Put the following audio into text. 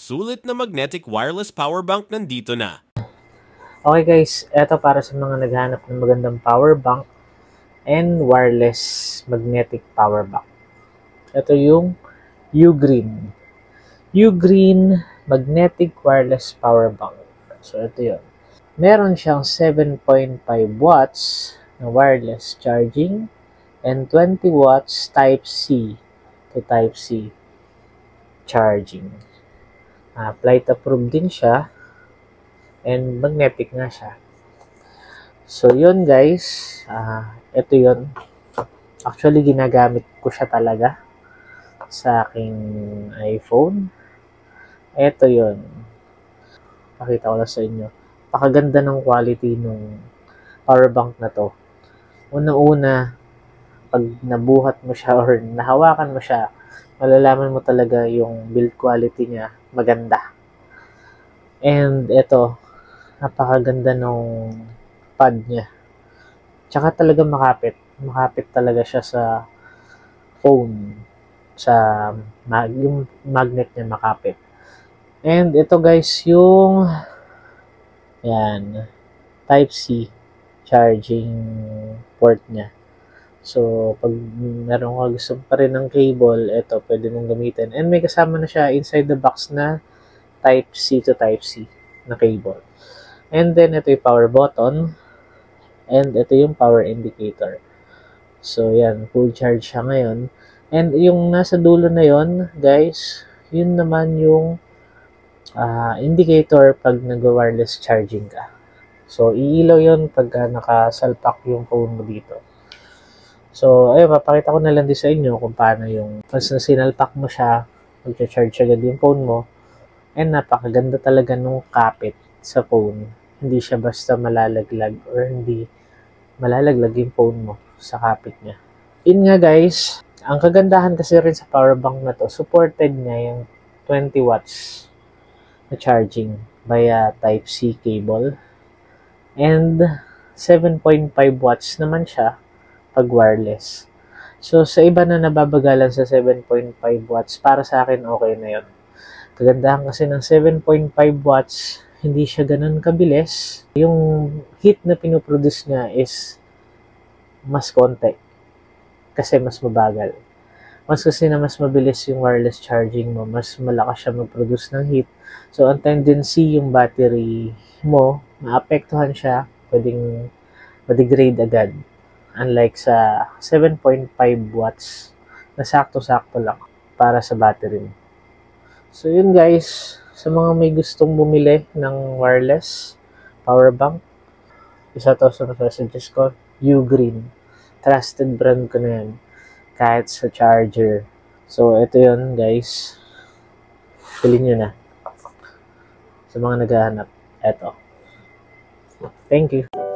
Sulit na magnetic wireless power bank nandito na. Okay guys, eto para sa mga naghahanap ng magandang power bank and wireless magnetic power bank. Ito yung Ugreen. Ugreen Magnetic Wireless Power Bank. So ito yun. Meron siyang 7.5 watts na wireless charging and 20 watts Type-C to Type-C charging. Flight approved din siya and magnetic nga siya. So yun guys, ito yun. Actually ginagamit ko siya talaga sa aking iPhone. Ito yun. Pakita ko lang sa inyo. Pakaganda ng quality ng power bank na to. Una-una, pag nabuhat mo siya or nahawakan mo siya, malalaman mo talaga yung build quality niya maganda. And ito, napakaganda ng pad niya. Tsaka talaga makapit. Makapit talaga siya sa phone. Yung magnet niya makapit. And ito guys, yung yan, Type-C charging port niya. So, pag meron ka gusto pa rin ng cable, ito, pwede mong gamitin. And may kasama na siya inside the box na Type-C to Type-C na cable. And then, ito yung power button. And ito yung power indicator. So, yan, full charge siya ngayon. And yung nasa dulo na yon guys, yun naman yung indicator pag nag-wireless charging ka. So, iilaw yun pag nakasalpak yung phone mo dito. So, ayun, papakita ko na lang din sa inyo kung paano yung once na sinalpak mo siya, mag-charge agad yung phone mo. And napakaganda talaga nung kapit sa phone. Hindi siya basta malalaglag or hindi malalaglag yung phone mo sa kapit niya. Yun nga guys, ang kagandahan kasi rin sa power bank na to, supported niya yung 20 watts na charging via Type-C cable. And 7.5 watts naman siya pag wireless. So, sa iba na nababagalan sa 7.5 watts, para sa akin okay na yun. Kagandahan kasi ng 7.5 watts, hindi siya ganun kabilis. Yung heat na pinoproduce niya is mas konti kasi mas mabagal. Mas kasi na mas mabilis yung wireless charging mo, mas malakas siya mag-produce ng heat. So, ang tendency yung battery mo, maapektuhan siya, pwedeng ma-degrade agad. Unlike sa 7.5 watts na sakto-sakto lang para sa battery mo. So, yun guys, sa mga may gustong bumili ng wireless power bank, isa to sa message ko, Ugreen. Trusted brand ko na yan. Kahit sa charger. So, ito yun guys. Pili nyo na. Sa mga naghahanap. Ito. Thank you.